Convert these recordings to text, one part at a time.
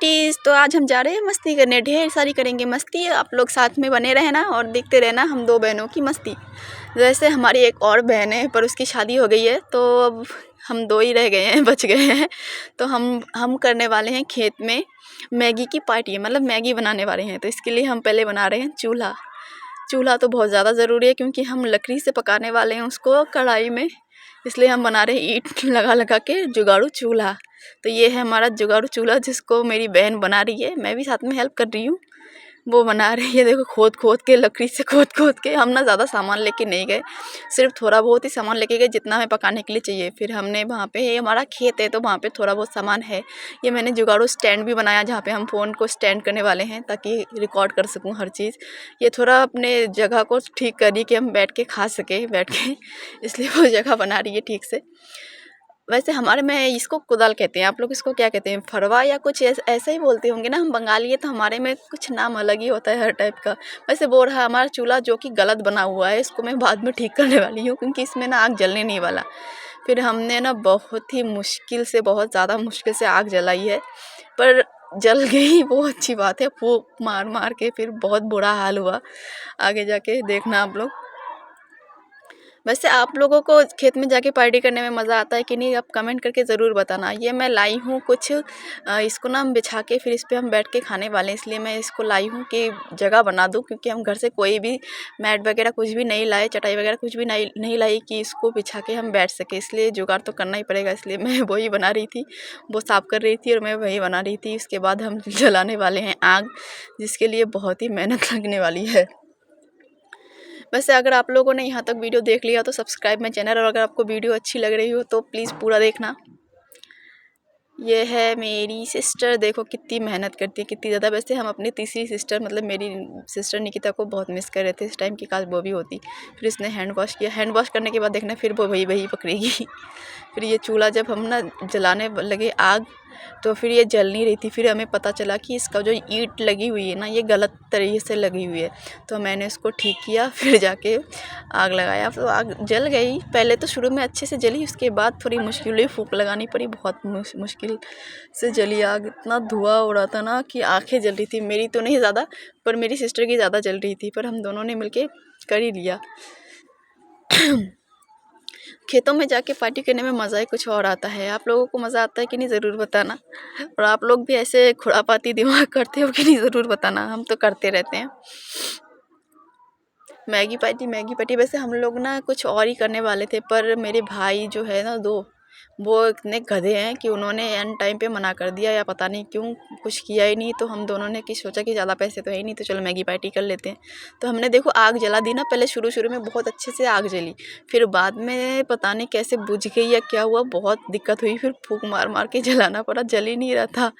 Parties. तो आज हम जा रहे हैं मस्ती करने, ढेर सारी करेंगे मस्ती। आप लोग साथ में बने रहना और देखते रहना हम दो बहनों की मस्ती। वैसे हमारी एक और बहन है पर उसकी शादी हो गई है, तो अब हम दो ही रह गए हैं, बच गए हैं। तो हम करने वाले हैं खेत में मैगी की पार्टी, मतलब मैगी बनाने वाले हैं। तो इसके लिए हम पहले बना रहे हैं चूल्हा। चूल्हा तो बहुत ज़्यादा ज़रूरी है क्योंकि हम लकड़ी से पकाने वाले हैं उसको कढ़ाई में, इसलिए हम बना रहे हैं ईंट लगा लगा के जुगाड़ू चूल्हा। तो ये है हमारा जुगाड़ू चूल्हा जिसको मेरी बहन बना रही है, मैं भी साथ में हेल्प कर रही हूँ। वो बना रही है, देखो खोद खोद के, लकड़ी से खोद खोद के। हम ना ज़्यादा सामान लेके नहीं गए, सिर्फ थोड़ा बहुत ही सामान लेके गए जितना हमें पकाने के लिए चाहिए। फिर हमने वहाँ पे, ये हमारा खेत है तो वहाँ पे थोड़ा बहुत सामान है। ये मैंने जुगाड़ू स्टैंड भी बनाया जहाँ पे हम फ़ोन को स्टैंड करने वाले हैं ताकि रिकॉर्ड कर सकूँ हर चीज़। ये थोड़ा अपने जगह को ठीक करी कि हम बैठ के खा सके बैठ के, इसलिए वो जगह बना रही है ठीक से। वैसे हमारे में इसको कुदाल कहते हैं, आप लोग इसको क्या कहते हैं? फरवा या कुछ ऐसा ही बोलते होंगे ना। हम बंगाली है तो हमारे में कुछ नाम अलग ही होता है हर टाइप का। वैसे वो रहा हमारा चूल्हा जो कि गलत बना हुआ है, इसको मैं बाद में ठीक करने वाली हूँ क्योंकि इसमें ना आग जलने नहीं वाला। फिर हमने ना बहुत ही मुश्किल से, बहुत ज़्यादा मुश्किल से आग जलाई है, पर जल गई, वो अच्छी बात है। फूँक मार मार के फिर बहुत बुरा हाल हुआ, आगे जाके देखना आप लोग। वैसे आप लोगों को खेत में जाके पार्टी करने में मज़ा आता है कि नहीं, आप कमेंट करके ज़रूर बताना। ये मैं लाई हूँ कुछ इसको ना हम बिछा के फिर इस पे हम बैठ के खाने वाले हैं, इसलिए मैं इसको लाई हूँ कि जगह बना दूँ, क्योंकि हम घर से कोई भी मैट वगैरह कुछ भी नहीं लाए, चटाई वगैरह कुछ भी नहीं लाई कि इसको बिछा के हम बैठ सके। इसलिए जुगाड़ तो करना ही पड़ेगा, इसलिए मैं वही बना रही थी, वो साफ़ कर रही थी और मैं वही बना रही थी। उसके बाद हम जलाने वाले हैं आग, जिसके लिए बहुत ही मेहनत लगने वाली है। वैसे अगर आप लोगों ने यहाँ तक वीडियो देख लिया तो सब्सक्राइब माय चैनल, और अगर आपको वीडियो अच्छी लग रही हो तो प्लीज़ पूरा देखना। ये है मेरी सिस्टर, देखो कितनी मेहनत करती है, कितनी ज़्यादा। वैसे हम अपनी तीसरी सिस्टर, मतलब मेरी सिस्टर निकिता को बहुत मिस कर रहे थे इस टाइम की, काश वो भी होती। फिर इसने हैंड वॉश किया, हैंड वॉश करने के बाद देखना फिर वो वही पकड़ेगी। फिर ये चूल्हा जब हम ना जलाने लगे आग, तो फिर ये जल नहीं रही थी। फिर हमें पता चला कि इसका जो ईंट लगी हुई है ना, ये गलत तरीके से लगी हुई है। तो मैंने इसको ठीक किया, फिर जाके आग लगाया, तो आग जल गई। पहले तो शुरू में अच्छे से जली, उसके बाद थोड़ी मुश्किल हुई, फूंक लगानी पड़ी, बहुत मुश्किल से जली आग। इतना धुआं हो रहा था ना कि आँखें जल रही थी। मेरी तो नहीं ज़्यादा, पर मेरी सिस्टर की ज़्यादा जल रही थी, पर हम दोनों ने मिलके कर ही लिया। खेतों में जाके पार्टी करने में मज़ा ही कुछ और आता है। आप लोगों को मज़ा आता है कि नहीं, ज़रूर बताना। और आप लोग भी ऐसे खुरापाती दिमाग करते हो कि नहीं, ज़रूर बताना। हम तो करते रहते हैं। Maggi party. वैसे हम लोग ना कुछ और ही करने वाले थे, पर मेरे भाई जो है ना दो, वो इतने गधे हैं कि उन्होंने एंड टाइम पे मना कर दिया, या पता नहीं क्यों कुछ किया ही नहीं। तो हम दोनों ने सोचा कि ज़्यादा पैसे तो है ही नहीं, तो चलो मैगी पार्टी कर लेते हैं। तो हमने देखो आग जला दी ना। पहले शुरू में बहुत अच्छे से आग जली, फिर बाद में पता नहीं कैसे बुझ गई या क्या हुआ, बहुत दिक्कत हुई। फिर फूंक मार मार के जलाना पड़ा, जल ही नहीं रहा था।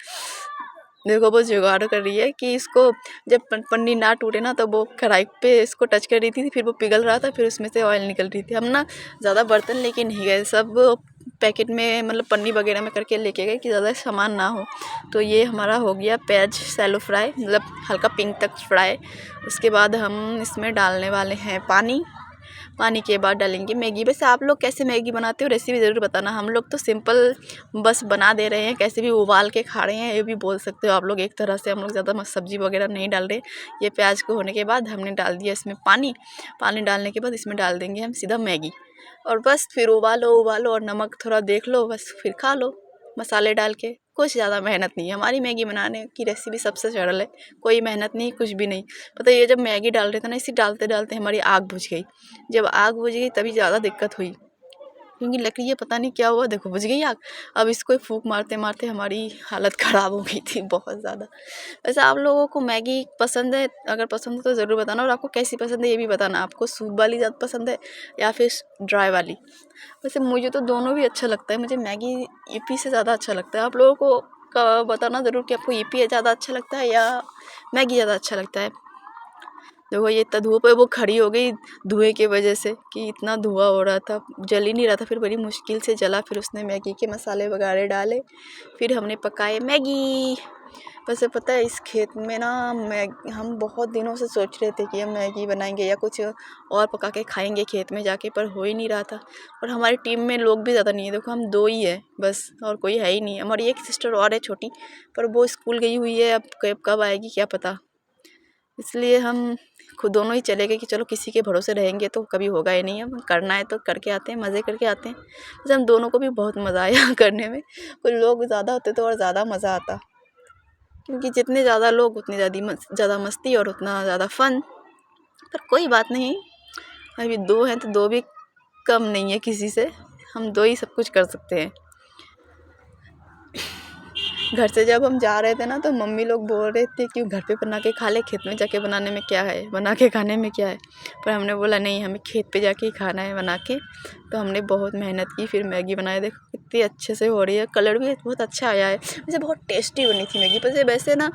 देखो वो जुगाड़ कर रही है कि इसको जब पन्नी ना टूटे ना, तो वो कढ़ाई पे इसको टच कर रही थी, फिर वो पिघल रहा था, फिर उसमें से ऑयल निकल रही थी। हम ना ज़्यादा बर्तन लेके नहीं गए, सब पैकेट में, मतलब पन्नी वगैरह में करके लेके गए कि ज़्यादा सामान ना हो। तो ये हमारा हो गया प्याज सैलो फ्राई, मतलब हल्का पिंक तक फ्राई। उसके बाद हम इसमें डालने वाले हैं पानी के बाद डालेंगे मैगी। वैसे आप लोग कैसे मैगी बनाते हो, रेसिपी ज़रूर बताना। हम लोग तो सिंपल बस बना दे रहे हैं, कैसे भी उबाल के खा रहे हैं, ये भी बोल सकते हो आप लोग एक तरह से। हम लोग ज़्यादा सब्जी वगैरह नहीं डाल रहे। ये प्याज को होने के बाद हमने डाल दिया इसमें पानी डालने के बाद इसमें डाल देंगे हम सीधा मैगी, और बस फिर उबालो और नमक थोड़ा देख लो, बस फिर खा लो मसाले डाल के। कुछ ज़्यादा मेहनत नहीं है, हमारी मैगी बनाने की रेसिपी सबसे सरल है, कोई मेहनत नहीं, कुछ भी नहीं। पता है, ये जब मैगी डाल रहे थे ना, इसी डालते डालते हमारी आग बुझ गई। जब आग बुझ गई तभी ज़्यादा दिक्कत हुई, क्योंकि लकड़ी ये पता नहीं क्या हुआ, देखो बुझ गई आग। अब इसको फूंक मारते मारते हमारी हालत ख़राब हो गई थी बहुत ज़्यादा। वैसे आप लोगों को मैगी पसंद है? अगर पसंद है तो ज़रूर बताना, और आपको कैसी पसंद है ये भी बताना। आपको सूप वाली ज़्यादा पसंद है या फिर ड्राई वाली? वैसे मुझे तो दोनों भी अच्छा लगता है, मुझे मैगी यिप्पी से ज़्यादा अच्छा लगता है। आप लोगों को बताना ज़रूर कि आपको यिप्पी ज़्यादा अच्छा लगता है या मैगी ज़्यादा अच्छा लगता है। देखो ये इतना धूप है, वो खड़ी हो गई धुएं की वजह से, कि इतना धुआं हो रहा था, जल ही नहीं रहा था। फिर बड़ी मुश्किल से जला, फिर उसने मैगी के मसाले वगैरह डाले, फिर हमने पकाए मैगी। वैसे पता है इस खेत में ना हम बहुत दिनों से सोच रहे थे कि हम मैगी बनाएंगे या कुछ और पका के खाएंगे खेत में जाके, पर हो ही नहीं रहा था। और हमारी टीम में लोग भी ज़्यादा नहीं है, देखो हम 2 ही है बस, और कोई है ही नहीं। हमारी एक सिस्टर और है छोटी, पर वो स्कूल गई हुई है, अब कब आएगी क्या पता। इसलिए हम खुद दोनों ही चले गए कि चलो किसी के भरोसे रहेंगे तो कभी होगा ही नहीं, अब करना है तो करके आते हैं, मज़े करके आते हैं। वैसे हम दोनों को भी बहुत मज़ा आया करने में। कुछ लोग ज़्यादा होते तो और ज़्यादा मज़ा आता, क्योंकि जितने ज़्यादा लोग उतनी ज़्यादा मस्ती और उतना ज़्यादा फ़न। पर कोई बात नहीं, अभी 2 हैं तो 2 भी कम नहीं है किसी से, हम 2 ही सब कुछ कर सकते हैं। घर से जब हम जा रहे थे ना तो मम्मी लोग बोल रहे थे कि घर पे बना के खा ले, खेत में जाके बनाने में क्या है, बना के खाने में क्या है। पर हमने बोला नहीं, हमें खेत पे जाके ही खाना है बना के। तो हमने बहुत मेहनत की, फिर मैगी बनाई। देखो कितनी अच्छे से हो रही है, कलर भी बहुत अच्छा आया है। वैसे बहुत टेस्टी बनी थी मैगी। वैसे ना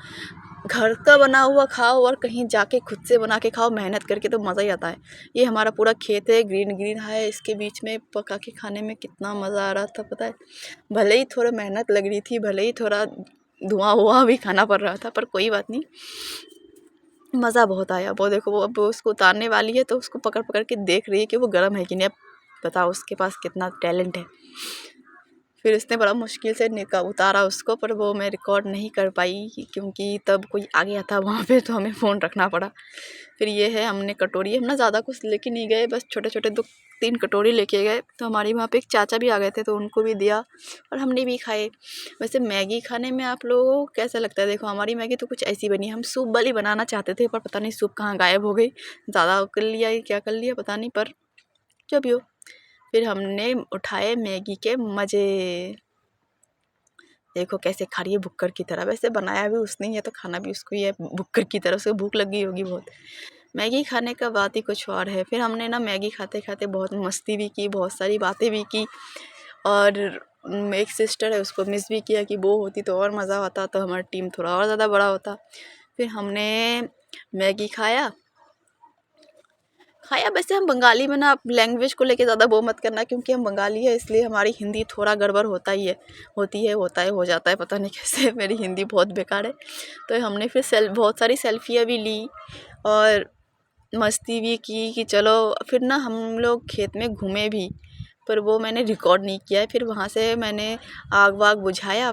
घर का बना हुआ खाओ और कहीं जाके खुद से बना के खाओ मेहनत करके तो मज़ा ही आता है। ये हमारा पूरा खेत है, ग्रीन ग्रीन है, इसके बीच में पका के खाने में कितना मज़ा आ रहा था पता है। भले ही थोड़ा मेहनत लग रही थी, भले ही थोड़ा धुआं हुआ भी खाना पड़ रहा था, पर कोई बात नहीं, मज़ा बहुत आया। वो देखो वो अब उसको उतारने वाली है तो उसको पकड़ पकड़ के देख रही है कि वो गर्म है कि नहीं। अब बताओ उसके पास कितना टैलेंट है। फिर उसने बड़ा मुश्किल से उतारा उसको, पर वो मैं रिकॉर्ड नहीं कर पाई क्योंकि तब कोई आ गया था वहाँ पे, तो हमें फ़ोन रखना पड़ा। फिर ये है, हमने कटोरी, हम ना ज़्यादा कुछ लेके नहीं गए, बस छोटे छोटे 2-3 कटोरी लेके गए। तो हमारी वहाँ पे एक चाचा भी आ गए थे तो उनको भी दिया और हमने भी खाए। वैसे मैगी खाने में आप लोगों को कैसा लगता है? देखो हमारी मैगी तो कुछ ऐसी बनी, हम सूप वाली बनाना चाहते थे पर पता नहीं सूप कहाँ गायब हो गई, ज़्यादा कर लिया या क्या कर लिया पता नहीं, पर जो भी हो। फिर हमने उठाए मैगी के मज़े। देखो कैसे खा रही है भुक्कड़ की तरह। वैसे बनाया भी उसने ही है तो खाना भी उसको ही है भुक्कड़ की तरह, उसे भूख लगी होगी बहुत। मैगी खाने का बात ही कुछ और है। फिर हमने ना मैगी खाते खाते बहुत मस्ती भी की, बहुत सारी बातें भी की। और एक सिस्टर है उसको मिस भी किया कि वो होती तो और मज़ा आता, तो हमारी टीम थोड़ा और ज़्यादा बड़ा होता। फिर हमने मैगी खाया। वैसे हम बंगाली में ना, लैंग्वेज को लेके ज़्यादा वो मत करना, क्योंकि हम बंगाली है इसलिए हमारी हिंदी थोड़ा गड़बड़ होता ही है, हो जाता है, पता नहीं कैसे मेरी हिंदी बहुत बेकार है। तो हमने फिर बहुत सारी सेल्फियाँ भी ली और मस्ती भी की कि चलो। फिर ना हम लोग खेत में घूमे भी, पर वो मैंने रिकॉर्ड नहीं किया है। फिर वहाँ से मैंने आग वाग बुझाया।